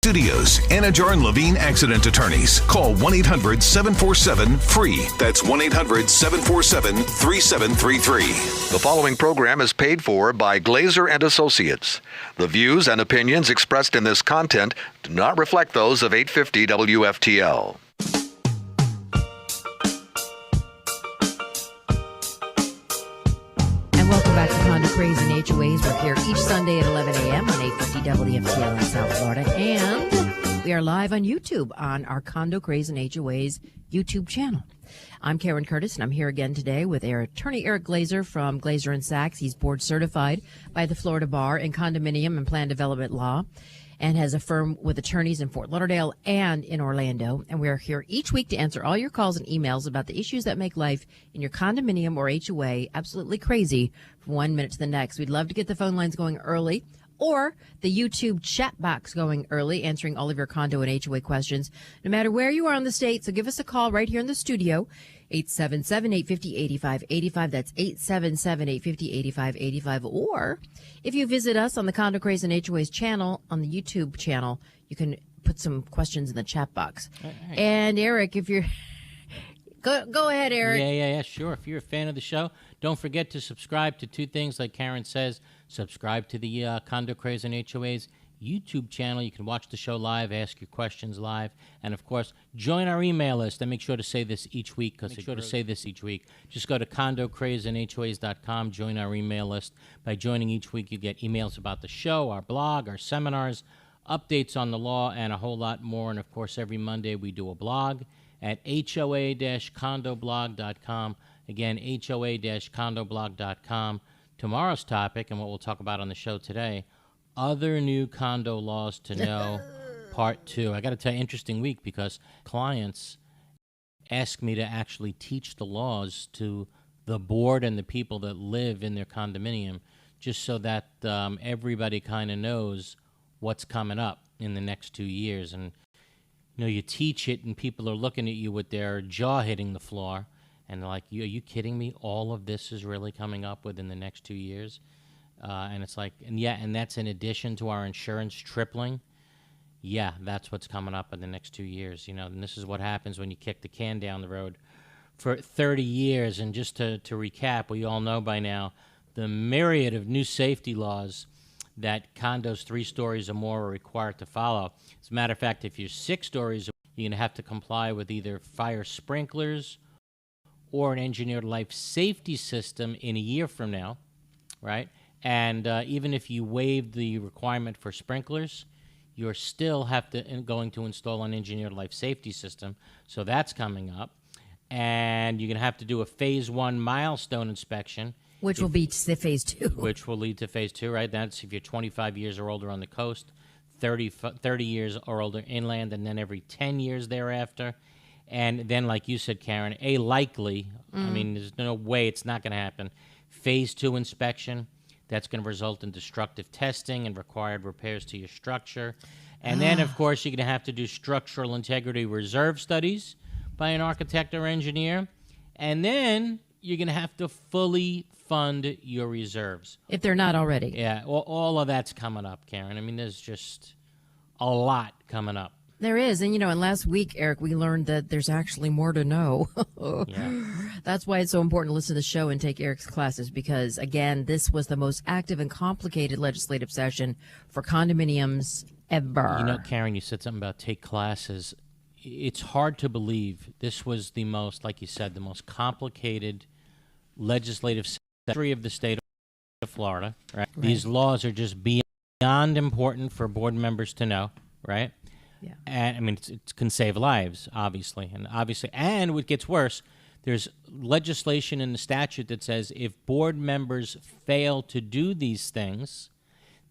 Studios, Anajar and Levine Accident Attorneys. Call 1-800-747-FREE. That's 1-800-747-3733. The following program is paid for by Glazer and Associates. The views and opinions expressed in this content do not reflect those of 850 WFTL. And welcome back to Condo, Craze, and HOAs. We're here each Sunday at 11 a.m. on 850 WFTL in South Florida. And we are live on YouTube on our Condo, Craze, and HOAs YouTube channel. I'm Karen Curtis, and I'm here again today with attorney Eric Glazer from Glazer & Sachs. He's board certified by the Florida Bar in condominium and plan development law and has a firm with attorneys in Fort Lauderdale and in Orlando. And we are here each week to answer all your calls and emails about the issues that make life in your condominium or HOA absolutely crazy from 1 minute to the next. We'd love to get the phone lines going early or the YouTube chat box going early, answering all of your condo and HOA questions, no matter where you are in the state. So give us a call right here in the studio, 877-850-8585. That's 877-850-8585. Or if you visit us on the Condo, Craze, and HOAs channel, on the YouTube channel, you can put some questions in the chat box. Right. And Eric, if you're... Go ahead, Eric. Yeah, sure. If you're a fan of the show, don't forget to subscribe to two things like Karen says. Subscribe to the Condo, Craze, and HOAs YouTube channel. You can watch the show live, ask your questions live, and, of course, join our email list. And make sure to say this each week Just go to condocrazeandhoas.com, join our email list. By joining each week, you get emails about the show, our blog, our seminars, updates on the law, and a whole lot more. And, of course, every Monday we do a blog at hoa-condoblog.com. Again, hoa-condoblog.com. Tomorrow's topic, and what we'll talk about on the show today, other new condo laws to know, part 2. I got to tell you, interesting week, because clients ask me to actually teach the laws to the board and the people that live in their condominium, just so that everybody kind of knows what's coming up in the next 2 years. And you teach it, and people are looking at you with their jaw hitting the floor, and they're like, are you kidding me? All of this is really coming up within the next 2 years? And it's like, and that's in addition to our insurance tripling. Yeah, that's what's coming up in the next 2 years. And this is what happens when you kick the can down the road for 30 years. And just to recap, we all know by now the myriad of new safety laws that condos 3 stories or more are required to follow. As a matter of fact, if you're 6 stories, you're going to have to comply with either fire sprinklers or an engineered life safety system in a year from now, right? And even if you waive the requirement for sprinklers, you're still going to install an engineered life safety system. So that's coming up. And you're going to have to do a phase 1 milestone inspection, which will be to phase 2. Which will lead to phase 2, right? That's if you're 25 years or older on the coast, 30 years or older inland, and then every 10 years thereafter. And then, like you said, Karen, likely, I mean, there's no way it's not going to happen, phase 2 inspection. That's going to result in destructive testing and required repairs to your structure. And then, of course, you're going to have to do structural integrity reserve studies by an architect or engineer. And then you're going to have to fully fund your reserves. If they're not already. Yeah, all of that's coming up, Karen. I mean, there's just a lot coming up. There is. And, and last week, Eric, we learned that there's actually more to know. Yeah. That's why it's so important to listen to the show and take Eric's classes, because, again, this was the most active and complicated legislative session for condominiums ever. Karen, you said something about take classes. It's hard to believe this was the most, like you said, the most complicated legislative history of the state of Florida, right? These laws are just beyond important for board members to know, right? Yeah. And I mean, it can save lives, obviously. And what gets worse, there's legislation in the statute that says if board members fail to do these things,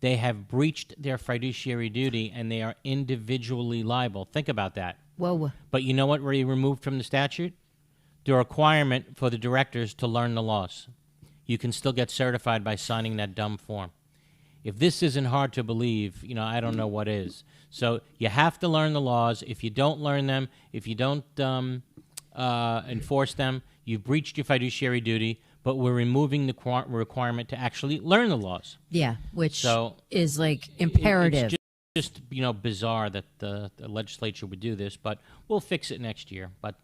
they have breached their fiduciary duty and they are individually liable. Think about that. Whoa. But you know what we removed from the statute? The requirement for the directors to learn the laws. You can still get certified by signing that dumb form. If this isn't hard to believe, I don't know what is. So you have to learn the laws. If you don't learn them, if you don't enforce them, you've breached your fiduciary duty, but we're removing the requirement to actually learn the laws. Yeah, which is like imperative. just, bizarre that the legislature would do this, but we'll fix it next year. But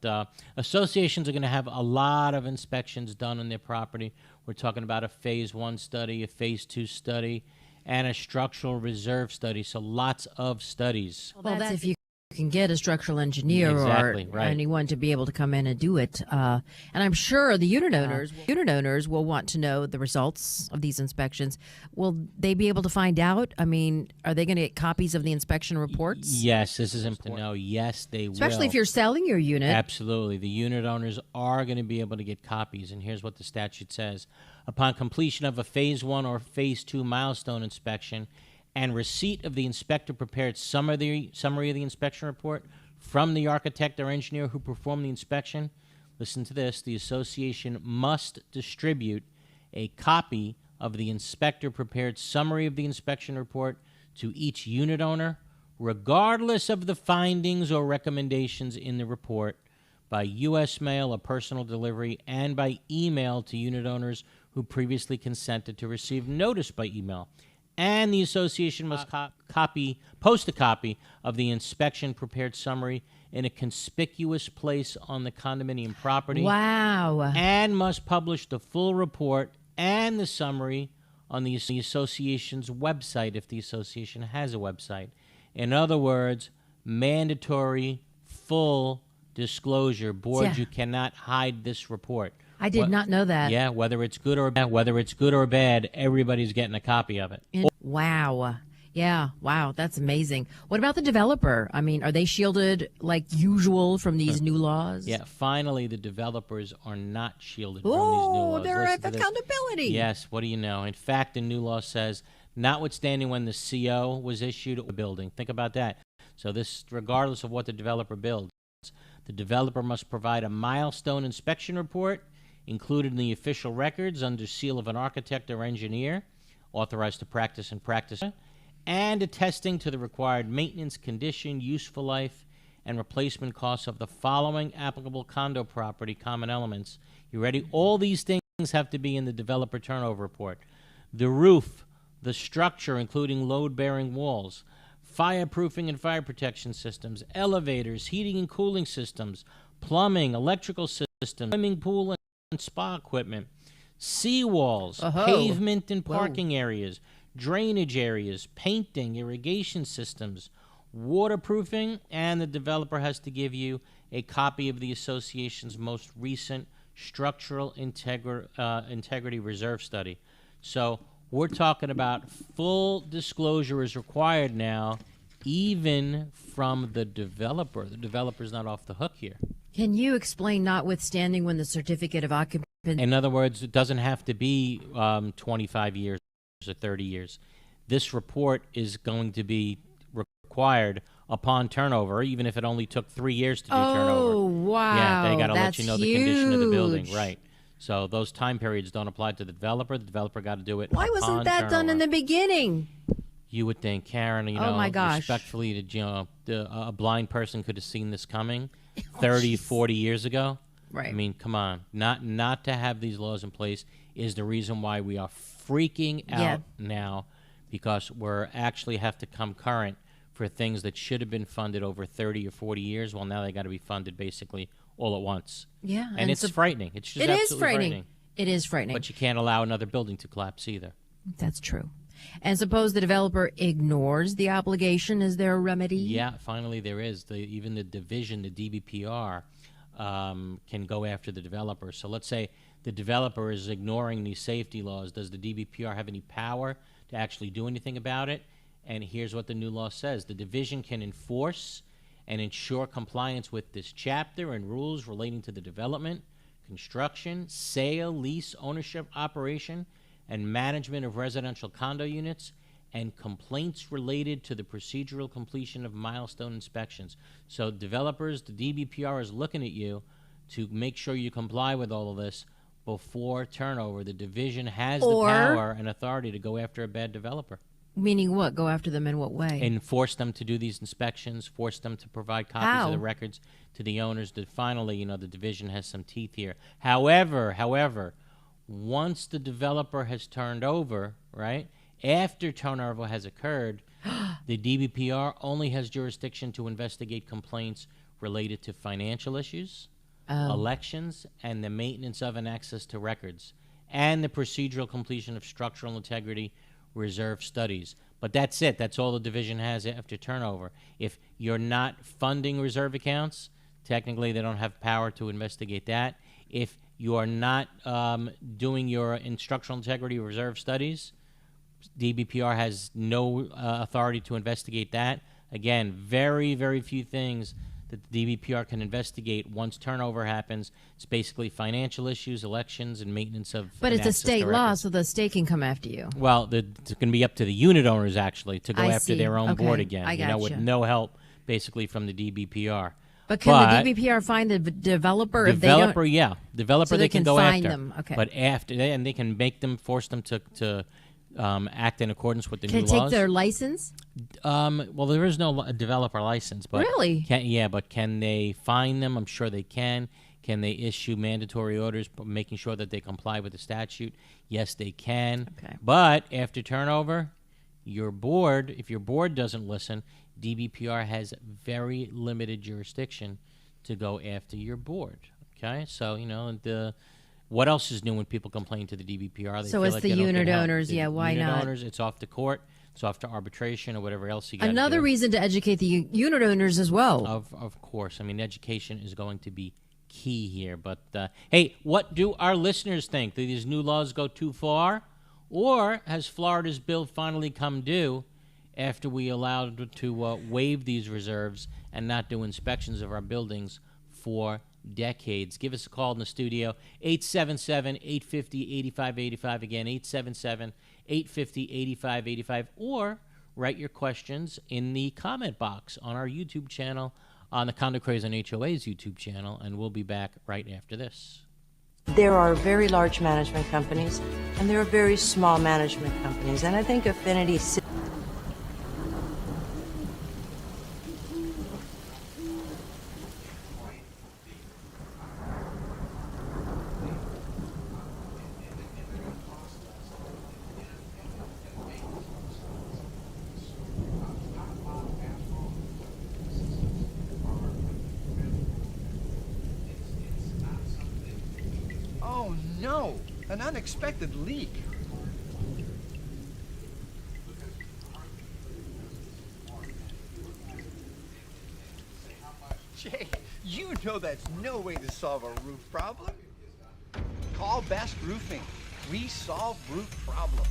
associations are going to have a lot of inspections done on their property. We're talking about a Phase 1 study, a Phase 2 study, and a structural reserve study. So lots of studies. Well, that's if you can get a structural engineer Exactly, or right. anyone to be able to come in and do it. And I'm sure the unit owners will want to know the results of these inspections. Will they be able to find out? I mean, are they going to get copies of the inspection reports? Yes, this is important to know. Yes, they will. Especially if you're selling your unit. Absolutely. The unit owners are going to be able to get copies. And here's what the statute says. Upon completion of a Phase 1 or Phase 2 milestone inspection and receipt of the inspector-prepared summary of the inspection report from the architect or engineer who performed the inspection, listen to this, the association must distribute a copy of the inspector-prepared summary of the inspection report to each unit owner, regardless of the findings or recommendations in the report, by U.S. mail or personal delivery, and by email to unit owners who previously consented to receive notice by email. And the association must post a copy of the inspection prepared summary in a conspicuous place on the condominium property. Wow. And must publish the full report and the summary on the association's website if the association has a website. In other words, mandatory full disclosure. Board, Yeah. you cannot hide this report. I did not know that. Yeah, whether it's good or bad, everybody's getting a copy of it. Wow. Yeah. Wow. That's amazing. What about the developer? I mean, are they shielded like usual from these new laws? Yeah, finally, the developers are not shielded from these new Oh, laws. they're Listen at to this. accountability. Yes, what do you know? In fact, the new law says, notwithstanding when the CO was issued a building. Think about that. So this, regardless of what the developer builds, the developer must provide a milestone inspection report included in the official records under seal of an architect or engineer authorized to practice and attesting to the required maintenance, condition, useful life, and replacement costs of the following applicable condo property common elements. You ready? All these things have to be in the developer turnover report. The roof, the structure, including load-bearing walls, fireproofing and fire protection systems, elevators, heating and cooling systems, plumbing, electrical systems, swimming pool and spa equipment, seawalls, pavement and parking areas, drainage areas, painting, irrigation systems, waterproofing, and the developer has to give you a copy of the association's most recent structural integrity reserve study. So we're talking about full disclosure is required now, even from the developer. The developer's not off the hook here. Can you explain notwithstanding when the certificate of occupancy? In other words, it doesn't have to be 25 years or 30 years. This report is going to be required upon turnover, even if it only took 3 years to do turnover. Oh, wow. Yeah, they got to let you know the condition of the building, huge. right? So those time periods don't apply to the developer. The developer got to do it. Why wasn't that done in the beginning? You would think, Karen, Oh, my gosh. respectfully, a blind person could have seen this coming 30, 40 years ago. Right. I mean, come on. Not to have these laws in place is the reason why we are freaking out now, because we're actually have to come current for things that should have been funded over 30 or 40 years. Well, now they got to be funded basically all at once. Yeah. And it's frightening. It's just It absolutely is frightening. It is frightening. But you can't allow another building to collapse either. That's true. And suppose the developer ignores the obligation, is there a remedy? Yeah, finally there is. Even the division, the DBPR, can go after the developer. So let's say the developer is ignoring these safety laws. Does the DBPR have any power to actually do anything about it? And here's what the new law says. The division can enforce and ensure compliance with this chapter and rules relating to the development, construction, sale, lease, ownership, operation, and management of residential condo units, and complaints related to the procedural completion of milestone inspections. So developers, the DBPR is looking at you to make sure you comply with all of this before turnover. The division has the power and authority to go after a bad developer. Meaning what? Go after them in what way? And force them to do these inspections, force them to provide copies of the records to the owners. That finally, the division has some teeth here. However, once the developer has turned over, right, after turnover has occurred, The DBPR only has jurisdiction to investigate complaints related to financial issues, elections, and the maintenance of and access to records, and the procedural completion of structural integrity reserve studies. But that's it. That's all the division has after turnover. If you're not funding reserve accounts, technically they don't have power to investigate that. If you are not doing your structural integrity reserve studies, DBPR has no authority to investigate that. Again, very, very few things that the DBPR can investigate once turnover happens. It's basically financial issues, elections, and maintenance of. But it's a state law, so the state can come after you. Well, it's going to be up to the unit owners actually to go after their own board again. I gotcha. With no help basically from the DBPR. But can the DBPR find the developer if they don't? Developer So they can go find after. them. Okay. But after and they can force them to act in accordance with the new laws. Can it take their license? Well, there is no developer license, but really, but can they fine them? I'm sure they can. Can they issue mandatory orders, making sure that they comply with the statute? Yes, they can. Okay. But after turnover, your board, if your board doesn't listen, DBPR has very limited jurisdiction to go after your board. Okay, so what else is new when people complain to the DBPR? So it's the unit owners. Yeah, why not? Unit owners, it's off to court. It's off to arbitration or whatever else you got. Another reason to educate the unit owners as well. Of course. I mean, education is going to be key here. But, hey, what do our listeners think? Do these new laws go too far? Or has Florida's bill finally come due after we allowed to waive these reserves and not do inspections of our buildings for decades? Give us a call in the studio, 877-850-8585. Again, 877-850-8585. Or write your questions in the comment box on our YouTube channel, on the Condo, Craze, and HOAs YouTube channel, and we'll be back right after this. There are very large management companies, and there are very small management companies, and I think Affinity... Oh no, an unexpected leak. Jay, you know that's no way to solve a roof problem. Call Best Roofing. We solve roof problems.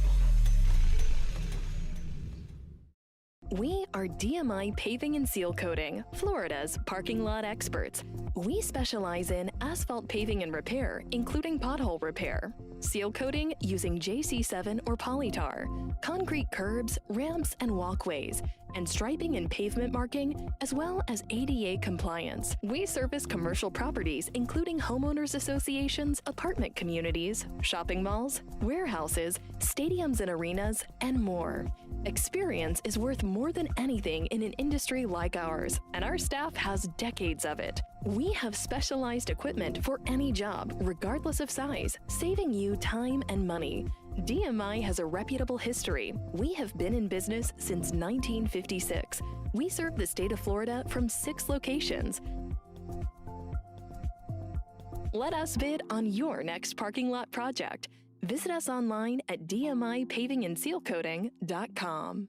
We are DMI Paving and Seal Coating, Florida's parking lot experts. We specialize in asphalt paving and repair, including pothole repair, seal coating using JC7 or polytar, concrete curbs, ramps, and walkways, and striping and pavement marking, as well as ADA compliance. We service commercial properties, including homeowners associations, apartment communities, shopping malls, warehouses, stadiums and arenas, and more. Experience is worth more than anything in an industry like ours, and our staff has decades of it. We have specialized equipment for any job, regardless of size, saving you time and money. DMI has a reputable history. We have been in business since 1956. We serve the state of Florida from 6 locations. Let us bid on your next parking lot project. Visit us online at dmipavingandsealcoating.com.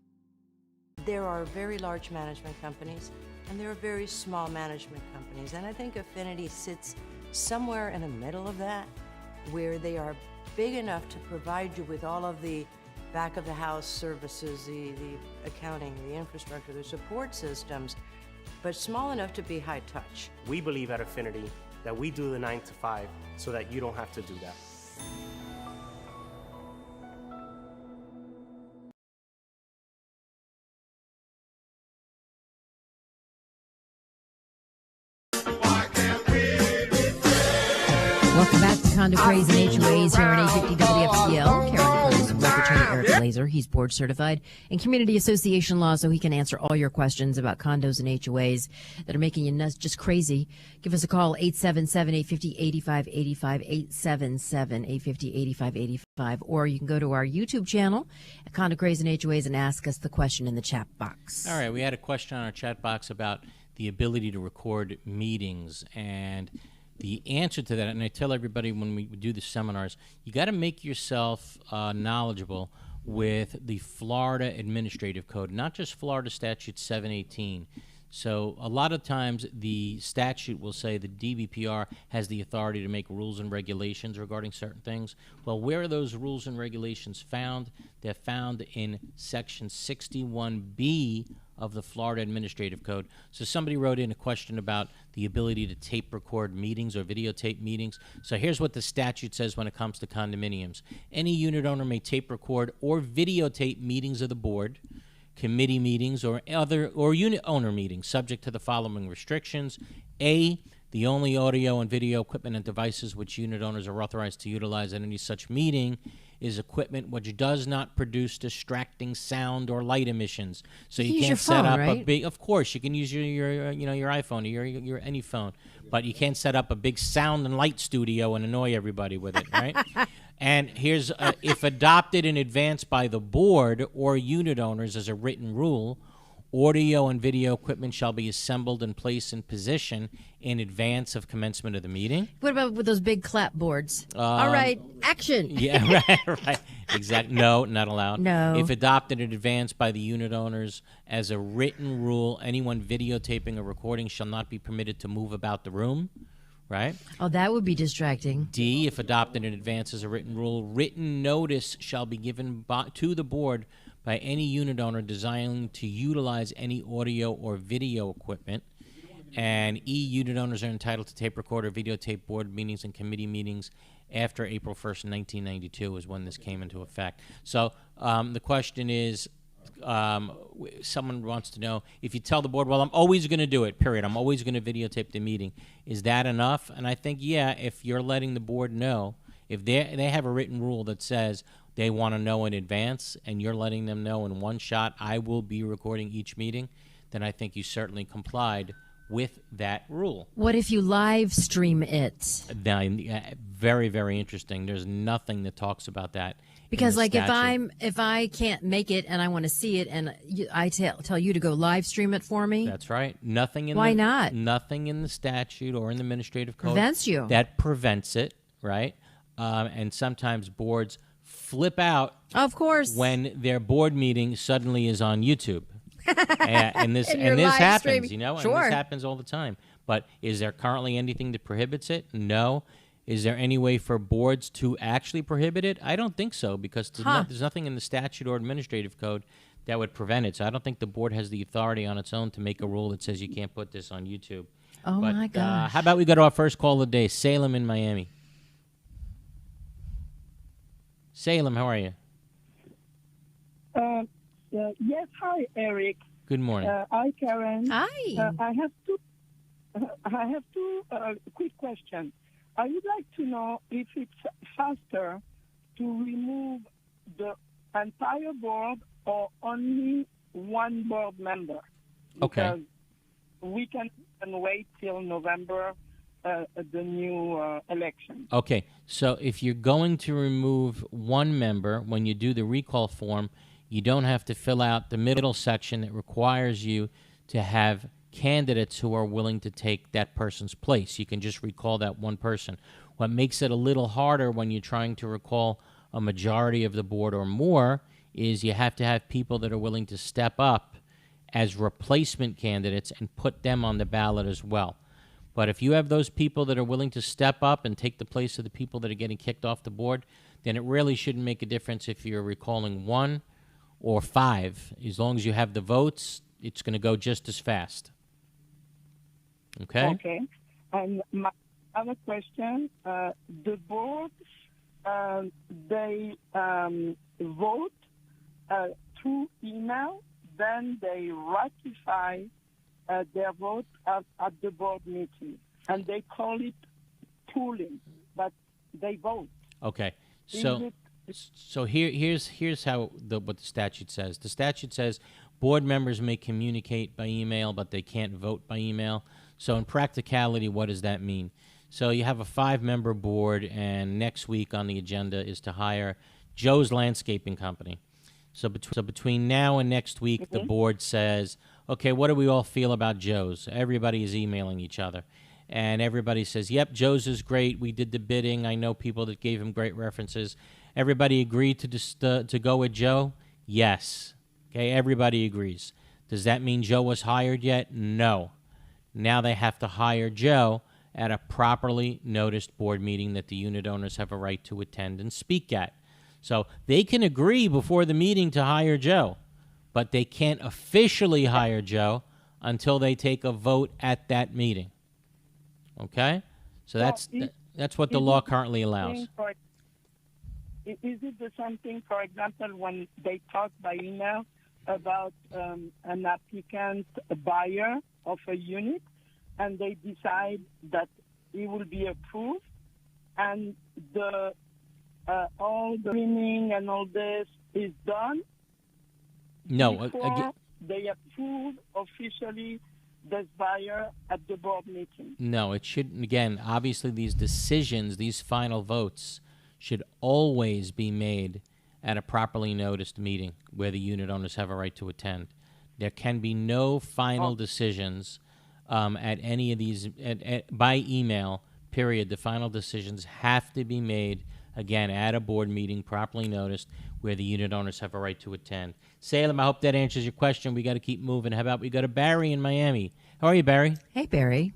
There are very large management companies, and there are very small management companies, and I think Affinity sits somewhere in the middle of that, where they are big enough to provide you with all of the back-of-the-house services, the accounting, the infrastructure, the support systems, but small enough to be high touch. We believe at Affinity that we do the 9 to 5 so that you don't have to do that. Welcome back to Condo, Craze, and HOAs here on 850 WFCL. Karen Curtis, Wealth Attorney Eric Glazer. He's board certified in community association law, so he can answer all your questions about condos and HOAs that are making you nuts, just crazy. Give us a call, 877-850-8585, 877-850-8585, or you can go to our YouTube channel at Condo, Craze, and HOAs and ask us the question in the chat box. All right, we had a question on our chat box about the ability to record meetings, and the answer to that, and I tell everybody when we do the seminars, you got to make yourself knowledgeable with the Florida Administrative Code, not just Florida Statute 718. So a lot of times the statute will say the DBPR has the authority to make rules and regulations regarding certain things. Well, where are those rules and regulations found? They're found in Section 61B of the Florida Administrative Code. So somebody wrote in a question about the ability to tape record meetings or videotape meetings. So here's what the statute says when it comes to condominiums. Any unit owner may tape record or videotape meetings of the board, committee meetings, or unit owner meetings, subject to the following restrictions. A, the only audio and video equipment and devices which unit owners are authorized to utilize at any such meeting is equipment which does not produce distracting sound or light emissions. So you can't set up a big. Of course, you can use your iPhone or your any phone, but you can't set up a big sound and light studio and annoy everybody with it, right? And here's if adopted in advance by the board or unit owners as a written rule, audio and video equipment shall be assembled and placed in position in advance of commencement of the meeting. What about with those big clapboards? All right, action. Yeah, right. Exactly. No, not allowed. No. If adopted in advance by the unit owners as a written rule, anyone videotaping or recording shall not be permitted to move about the room. Right? Oh, that would be distracting. D, if adopted in advance as a written rule, written notice shall be given to the board by any unit owner desiring to utilize any audio or video equipment. And E, unit owners are entitled to tape record or videotape board meetings and committee meetings after April 1st, 1992 is when this came into effect. So the question is, someone wants to know, if you tell the board, well, I'm always going to do it, period. I'm always going to videotape the meeting. Is that enough? And I think, yeah, if you're letting the board know, if they have a written rule that says they want to know in advance and you're letting them know in one shot, I will be recording each meeting, then I think you certainly complied with that rule. What if you live stream it? Very, very interesting. There's nothing that talks about that. Because like if I can't make it and I want to see it and I tell you to go live stream it for me. That's right. Nothing in Why not? Nothing in the statute or in the administrative code prevents you. That prevents it, right? And sometimes boards flip out. Of course. When their board meeting suddenly is on YouTube. and this happens, streaming. Sure. And this happens all the time. But is there currently anything that prohibits it? No. Is there any way for boards to actually prohibit it? I don't think so, because there's nothing in the statute or administrative code that would prevent it. So I don't think the board has the authority on its own to make a rule that says you can't put this on YouTube. But, my gosh. How about we go to our first call of the day? Salem in Miami. Salem, how are you? Yes, hi, Eric. Good morning. Hi, Karen. Hi. I have two quick questions. I would like to know if it's faster to remove the entire board or only one board member. Okay. Because we can wait till November, the new election. Okay. So if you're going to remove one member, when you do the recall form, you don't have to fill out the middle section that requires you to have candidates who are willing to take that person's place. You can just recall that one person. What makes it a little harder when you're trying to recall a majority of the board or more is you have to have people that are willing to step up as replacement candidates and put them on the ballot as well. But if you have those people that are willing to step up and take the place of the people that are getting kicked off the board, then it really shouldn't make a difference if you're recalling one or five. As long as you have the votes, it's going to go just as fast. Okay? Okay. And my other question, the boards, they vote through email, then they ratify their vote at the board meeting, and they call it pooling, but they vote. Okay. So So here's how what the statute says. The statute says board members may communicate by email, but they can't vote by email. So in practicality, what does that mean? So you have a 5-member board, and next week on the agenda is to hire Joe's Landscaping Company. So between now and next week, the board says, okay, what do we all feel about Joe's? Everybody is emailing each other. And everybody says, yep, Joe's is great. We did the bidding. I know people that gave him great references. Everybody agreed to go with Joe? Yes. Okay, everybody agrees. Does that mean Joe was hired yet? No. Now they have to hire Joe at a properly noticed board meeting that the unit owners have a right to attend and speak at. So they can agree before the meeting to hire Joe, but they can't officially hire Joe until they take a vote at that meeting. Okay? So that's what the law currently allows. Is it the same thing, for example, when they talk by email about an applicant, a buyer of a unit, and they decide that it will be approved, and all the screening and all this is done? No. Before they approve officially this buyer at the board meeting? No, it shouldn't. Again, obviously these decisions, these final votes, should always be made at a properly noticed meeting where the unit owners have a right to attend. There can be no final decisions at any of these by email, period. The final decisions have to be made, again, at a board meeting, properly noticed, where the unit owners have a right to attend. Salem, I hope that answers your question. We got to keep moving. How about we go to Barry in Miami? How are you, Barry? Hey, Barry.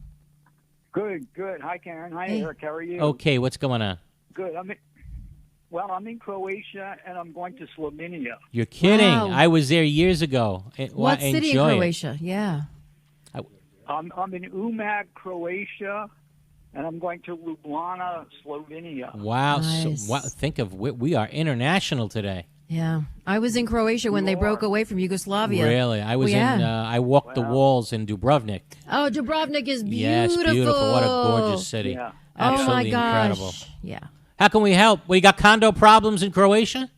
Good. Hi, Karen. Hi, Eric. How are you? Okay, what's going on? Good. I'm in Croatia, and I'm going to Slovenia. You're kidding. Wow. I was there years ago. What city in Croatia? Yeah. I'm in Umag, Croatia, and I'm going to Ljubljana, Slovenia. Wow. Nice. So, think of we are international today. Yeah. I was in Croatia when they broke away from Yugoslavia. Really? I was I walked the walls in Dubrovnik. Oh, Dubrovnik is beautiful. Yes, beautiful. What a gorgeous city. Yeah. Absolutely oh my gosh. incredible. Yeah. How can we help? We got condo problems in Croatia?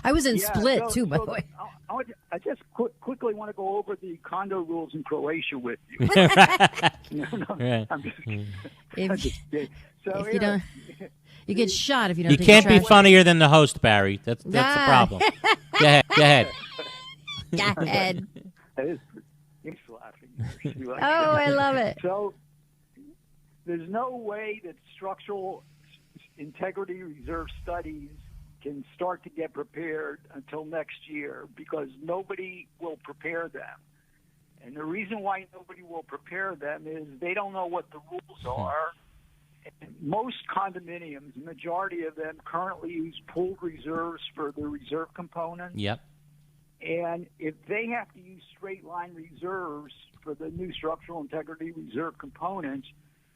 I was in Split, so- too, by so the way. I just quickly want to go over the condo rules in Croatia with you. Right. I'm just kidding. So, If you don't, you get shot if you don't. You take can't the be trash. funnier than the host, Barry. That's the Ah. problem. Go ahead. Go ahead. That is he's laughing. She likes Oh, I love it. So there's no way that structural integrity reserve studies can start to get prepared until next year because nobody will prepare them. And the reason why nobody will prepare them is they don't know what the rules are. And most condominiums, the majority of them currently use pooled reserves for the reserve component. Yep. And if they have to use straight line reserves for the new structural integrity reserve components,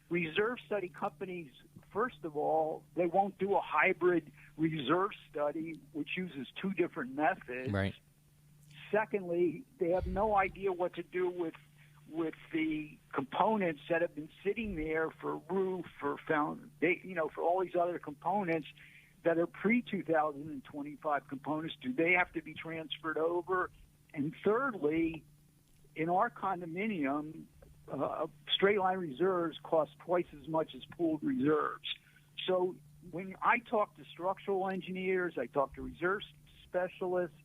reserve study companies, first of all, they won't do a hybrid reserve study, which uses two different methods. Right. Secondly, they have no idea what to do with the components that have been sitting there for roof, for for all these other components that are pre-2025 components. Do they have to be transferred over? And thirdly, in our condominium, straight line reserves cost twice as much as pooled reserves. So when I talk to structural engineers, I talk to reserve specialists,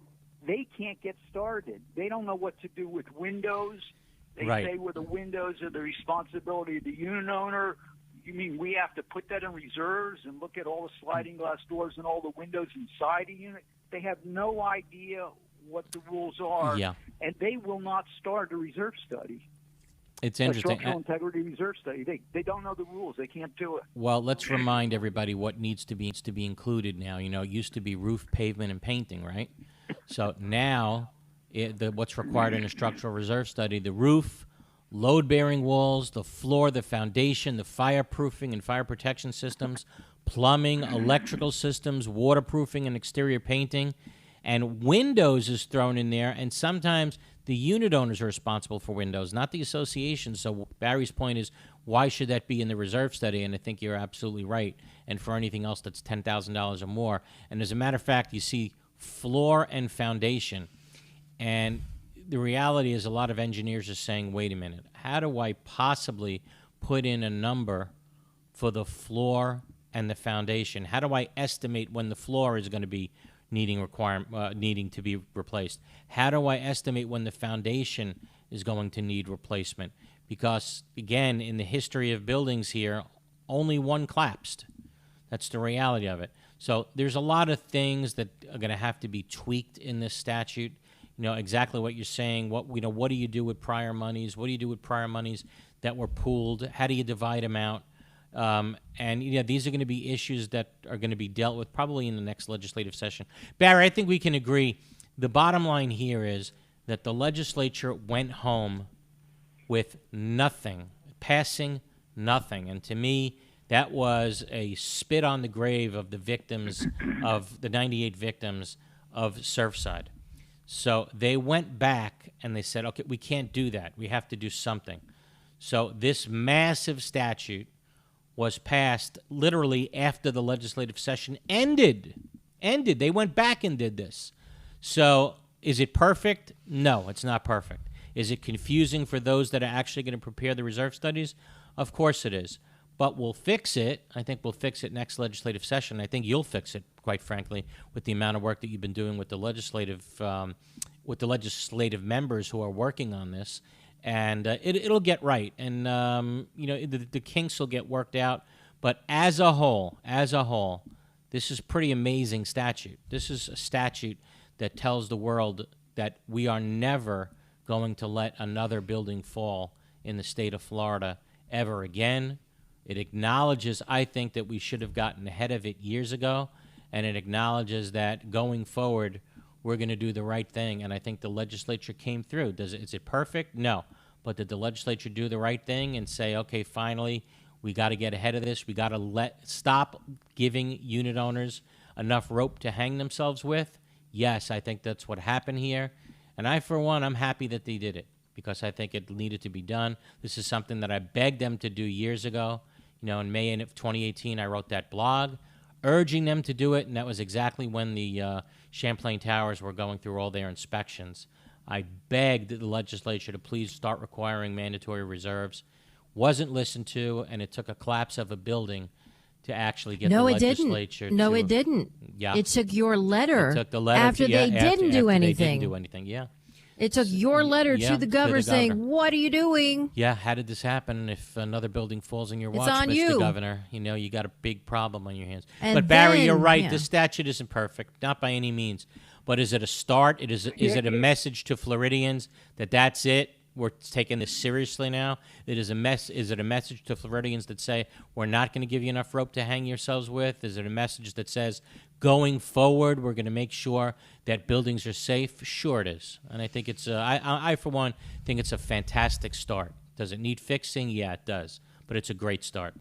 they can't get started. They don't know what to do with windows. They say, well, the windows are the responsibility of the unit owner. You mean we have to put that in reserves and look at all the sliding glass doors and all the windows inside a unit? They have no idea what the rules are, and they will not start a reserve study. It's interesting. A structural integrity reserve study. They don't know the rules. They can't do it. Well, let's remind everybody what needs to be included now. You know, it used to be roof, pavement, and painting, right? So now what's required in a structural reserve study, the roof, load-bearing walls, the floor, the foundation, the fireproofing and fire protection systems, plumbing, electrical systems, waterproofing and exterior painting, and windows is thrown in there, and sometimes The unit owners are responsible for windows, not the association. So Barry's point is, why should that be in the reserve study? And I think you're absolutely right. And for anything else that's $10,000 or more. And as a matter of fact, you see floor and foundation. And the reality is a lot of engineers are saying, wait a minute, how do I possibly put in a number for the floor and the foundation? How do I estimate when the floor is going to be needing to be replaced? How do I estimate when the foundation is going to need replacement? Because, again, in the history of buildings here, only one collapsed. That's the reality of it. So there's a lot of things that are going to have to be tweaked in this statute. You know, exactly what you're saying. What do you do with prior monies? What do you do with prior monies that were pooled? How do you divide them out? And these are going to be issues that are going to be dealt with probably in the next legislative session. Barry, I think we can agree. The bottom line here is that the legislature went home with nothing, passing nothing. And to me, that was a spit on the grave of the victims, of the 98 victims of Surfside. So they went back and they said, okay, we can't do that. We have to do something. So this massive statute was passed literally after the legislative session ended. They went back and did this. So is it perfect? No, it's not perfect. Is it confusing for those that are actually going to prepare the reserve studies? Of course it is. But we'll fix it. I think we'll fix it next legislative session. I think you'll fix it, quite frankly, with the amount of work that you've been doing with the legislative members who are working on this. And it'll get right. And, the kinks will get worked out. But as a whole, this is a pretty amazing statute. This is a statute that tells the world that we are never going to let another building fall in the state of Florida ever again. It acknowledges, I think, that we should have gotten ahead of it years ago, and it acknowledges that going forward, we're going to do the right thing, and I think the legislature came through. Is it perfect? No. But did the legislature do the right thing and say, okay, finally, we got to get ahead of this. We got to stop giving unit owners enough rope to hang themselves with? Yes, I think that's what happened here. And I, for one, I'm happy that they did it because I think it needed to be done. This is something that I begged them to do years ago. In May of 2018, I wrote that blog urging them to do it, and that was exactly when the Champlain Towers were going through all their inspections. I begged the legislature to please start requiring mandatory reserves. Wasn't listened to, and it took a collapse of a building to actually get the legislature to... No, it didn't. Yeah. It took your letter. It took the letter after they didn't do anything. They didn't do anything, yeah. It took your letter to the governor saying, what are you doing? Yeah, how did this happen? If another building falls in your watch, on Mr. you. Governor, you got a big problem on your hands. And but Barry, then, you're right. yeah. This statute isn't perfect, not by any means. But is it a start? Is it a message to Floridians that that's it? We're taking this seriously now. Is it a message to Floridians that say we're not going to give you enough rope to hang yourselves with? Is it a message that says going forward we're going to make sure that buildings are safe? Sure, it is. And I think it's I for one think it's a fantastic start. Does it need fixing? Yeah, it does. But it's a great start.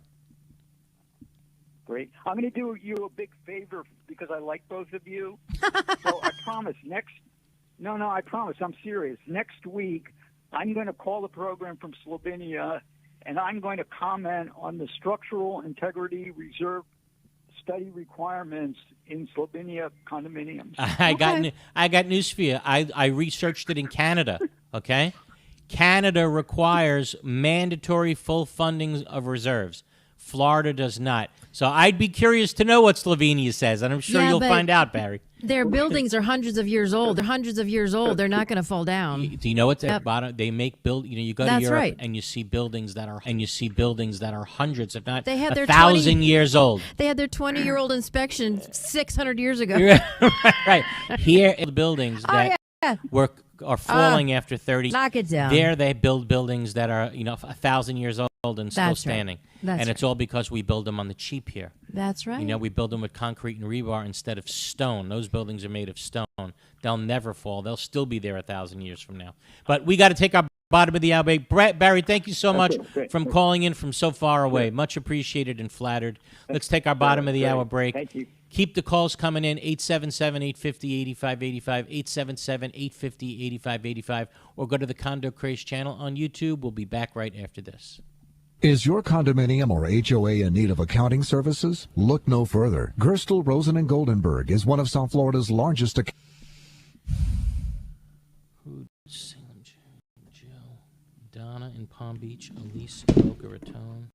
Great. I'm going to do you a big favor because I like both of you. So I promise I promise. I'm serious. Next week, I'm going to call the program from Slovenia, and I'm going to comment on the structural integrity reserve study requirements in Slovenia condominiums. I got news for you. I researched it in Canada, okay? Canada requires mandatory full funding of reserves. Florida does not. So I'd be curious to know what Slovenia says, and I'm sure you'll find out, Barry. Their buildings are hundreds of years old. They're hundreds of years old. They're not going to fall down. Do you know what's at the bottom? They make you go to That's Europe right. and you see buildings that are hundreds, if not They had their 1,000 years old. They had their 20-year-old inspection 600 years ago. Right. Here, the buildings that are falling after 30. Knock it down. There, they build buildings that are 1,000 years old and still standing. That's and it's all because we build them on the cheap here. That's right. We build them with concrete and rebar instead of stone. Those buildings are made of stone. They'll never fall. They'll still be there 1,000 years from now. But we got to take our Bottom of the hour break. Barry, thank you so much great. from calling in from so far away. Much appreciated and flattered. Let's take our bottom of the hour break. Thank you. Keep the calls coming in, 877-850-8585, 877-850-8585, or go to the Condo Craze channel on YouTube. We'll be back right after this. Is your condominium or HOA in need of accounting services? Look no further. Gerstle, Rosen & Goldenberg is one of South Florida's largest Salem, Joe, Donna in Palm Beach, Elise in Boca Raton.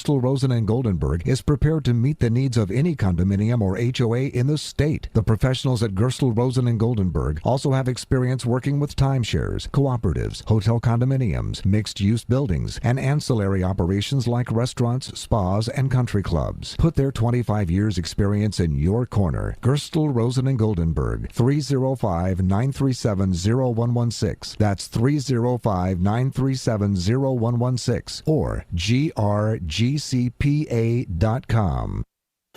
Rosen & Goldenberg is prepared to meet the needs of any condominium or HOA in the state. The professionals at Gerstle, Rosen & Goldenberg also have experience working with timeshares, cooperatives, hotel condominiums, mixed-use buildings, and ancillary operations like restaurants, spas, and country clubs. Put their 25 years experience in your corner. Gerstle, Rosen & Goldenberg, 305-937-0116. That's 305-937-0116 or grgcpa.com.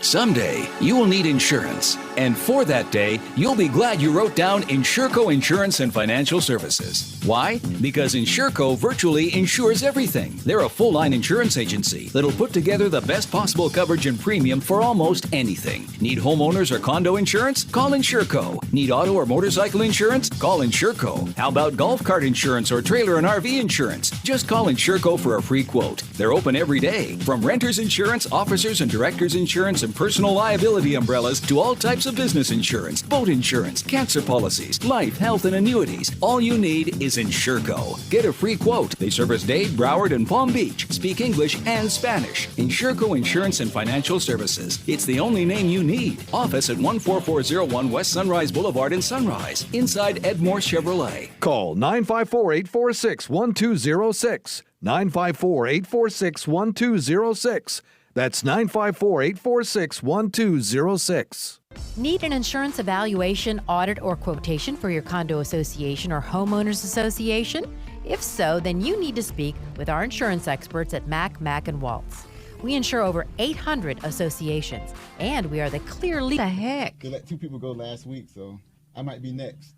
Someday, you will need insurance. And for that day, you'll be glad you wrote down Insurco Insurance and Financial Services. Why? Because Insurco virtually insures everything. They're a full-line insurance agency that'll put together the best possible coverage and premium for almost anything. Need homeowners or condo insurance? Call Insurco. Need auto or motorcycle insurance? Call Insurco. How about golf cart insurance or trailer and RV insurance? Just call Insurco for a free quote. They're open every day. From renter's insurance, officers and directors insurance, and personal liability umbrellas to all types of business insurance, boat insurance, cancer policies, life, health, and annuities. All you need is Insurco. Get a free quote. They service Dade, Broward, and Palm Beach. Speak English and Spanish. Insurco Insurance and Financial Services. It's the only name you need. Office at 14401 West Sunrise Boulevard in Sunrise, inside Edmore Chevrolet. Call 954-846-1206. 954-846-1206. That's 954-846-1206. Need an insurance evaluation, audit, or quotation for your condo association or homeowners association? If so, then you need to speak with our insurance experts at Mack & Waltz. We insure over 800 associations, and we are the clear lead. The heck? They let 2 people go last week, so I might be next.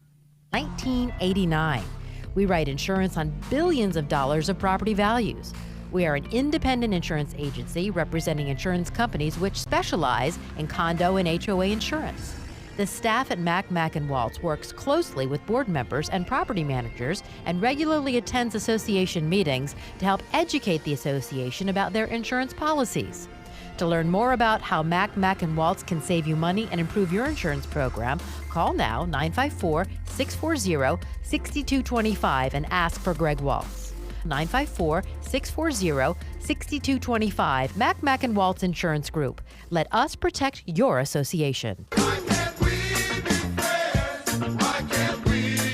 1989. We write insurance on billions of dollars of property values. We are an independent insurance agency representing insurance companies which specialize in condo and HOA insurance. The staff at Mack & Waltz works closely with board members and property managers and regularly attends association meetings to help educate the association about their insurance policies. To learn more about how Mack & Waltz can save you money and improve your insurance program, call now 954-640-6225 and ask for Greg Waltz. 954-640-6225. Mack & Waltz Insurance Group. Let us protect your association.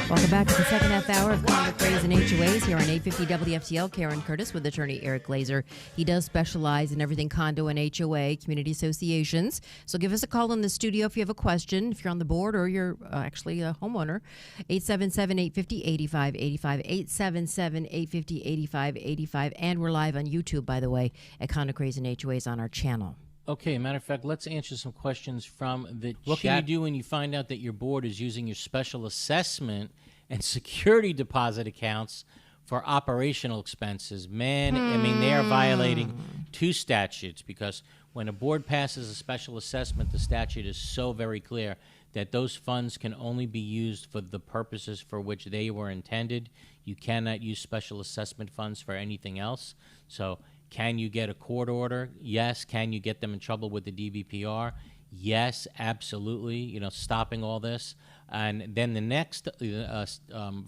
Welcome back to the second half hour of Condo Craze and HOAs here on 850 WFTL. Karen Curtis with attorney Eric Glazer. He does specialize in everything condo and HOA, community associations. So give us a call in the studio if you have a question, if you're on the board or you're actually a homeowner. 877-850-8585, 877-850-8585. And we're live on YouTube, by the way, at Condo Craze and HOAs on our channel. Okay, matter of fact, let's answer some questions from the chat. What can you do when you find out that your board is using your special assessment and security deposit accounts for operational expenses? Man, I mean, they are violating 2 statutes, because when a board passes a special assessment, the statute is so very clear that those funds can only be used for the purposes for which they were intended. You cannot use special assessment funds for anything else. So can you get a court order? Yes. Can you get them in trouble with the DVPR? Yes, absolutely. You know, stopping all this. And then the next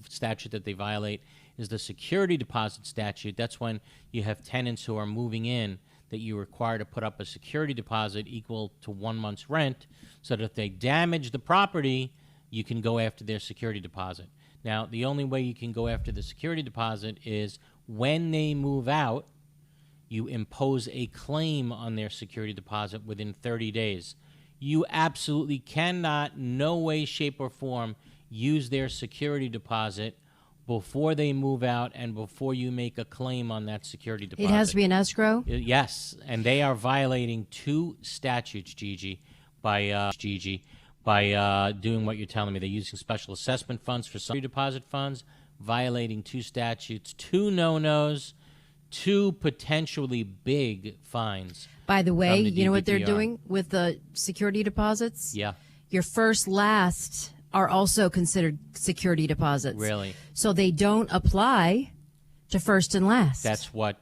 statute that they violate is the security deposit statute. That's when you have tenants who are moving in that you require to put up a security deposit equal to 1 month's rent, so that if they damage the property, you can go after their security deposit. Now, the only way you can go after the security deposit is when they move out, you impose a claim on their security deposit within 30 days. You absolutely cannot, no way, shape, or form, use their security deposit before they move out and before you make a claim on that security deposit. It has to be an escrow? Yes, and they are violating 2 statutes, Gigi, by doing what you're telling me. They're using special assessment funds for security deposit funds, violating 2 statutes, 2 no-nos, 2 potentially big fines. By the way, from the you know what they're DBPR. doing with the security deposits? Yeah. Your first, last are also considered security deposits. Really? So they don't apply to first and last. That's what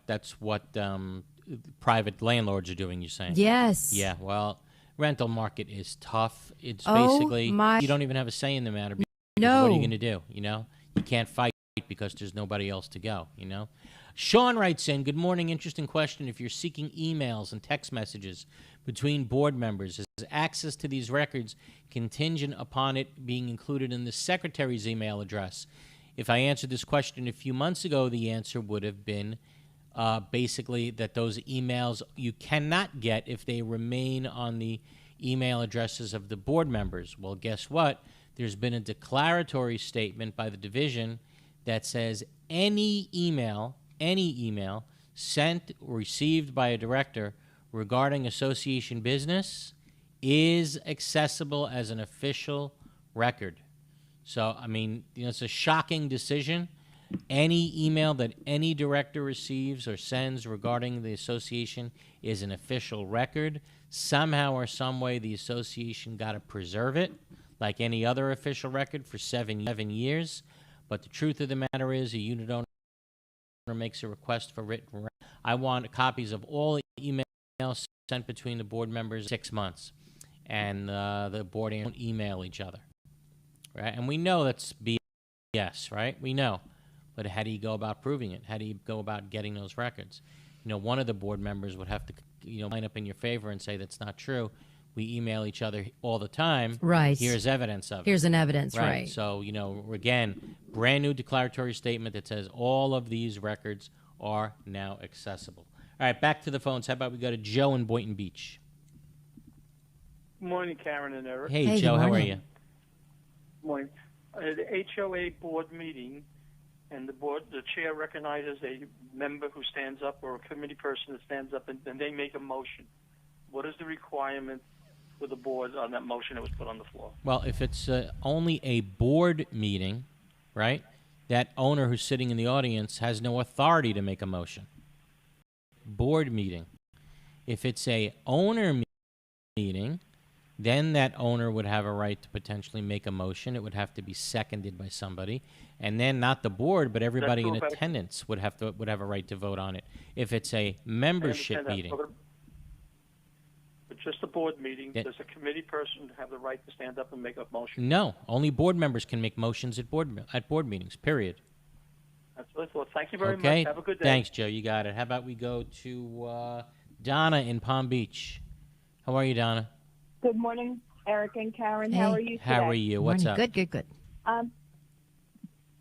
private landlords are doing, you're saying? Yes. Yeah, well, rental market is tough. It's Oh, basically, my- you don't even have a say in the matter. Because No. What are you going to do, you know? You can't fight because there's nobody else to go, you know? Sean writes in, good morning, interesting question. If you're seeking emails and text messages between board members, is access to these records contingent upon it being included in the secretary's email address? If I answered this question a few months ago, the answer would have been basically that those emails you cannot get if they remain on the email addresses of the board members. Well, guess what? There's been a declaratory statement by the division that says any email sent or received by a director regarding association business is accessible as an official record. So, I mean, you know, it's a shocking decision. Any email that any director receives or sends regarding the association is an official record. Somehow or some way, the association got to preserve it, like any other official record, for 7 years. But the truth of the matter is, a unit owner makes a request for written record. I want copies of all emails sent between the board members 6 months, and the board don't email each other, right? And we know that's BS, right? We know. But how do you go about proving it? How do you go about getting those records? You know, one of the board members would have to, you know, line up in your favor and say that's not true. We email each other all the time. Right. Here's evidence of it. Here's an evidence, right. So, you know, again, brand new declaratory statement that says all of these records are now accessible. All right, back to the phones. How about we go to Joe in Boynton Beach? Morning, Karen and Eric. Hey Joe, how are you? Morning. At the HOA board meeting, and the chair recognizes a member who stands up or a committee person that stands up, and they make a motion. What is the requirement for the board on that motion that was put on the floor? Well, if it's only a board meeting, right, that owner who's sitting in the audience has no authority to make a motion. Board meeting. If it's a owner meeting, then that owner would have a right to potentially make a motion. It would have to be seconded by somebody, and then not the board, but everybody in attendance would have a right to vote on it. If it's a membership meeting, but just a board meeting, does a committee person have the right to stand up and make a motion? no, only board members can make motions at board meetings. Period. That's what I thought. Thank you very Okay. much. Have a good day. Thanks, Joe. You got it. How about we go to Donna in Palm Beach? How are you, Donna? Good morning, Eric and Karen. Hey. How are you today? How are you? What's up? Good.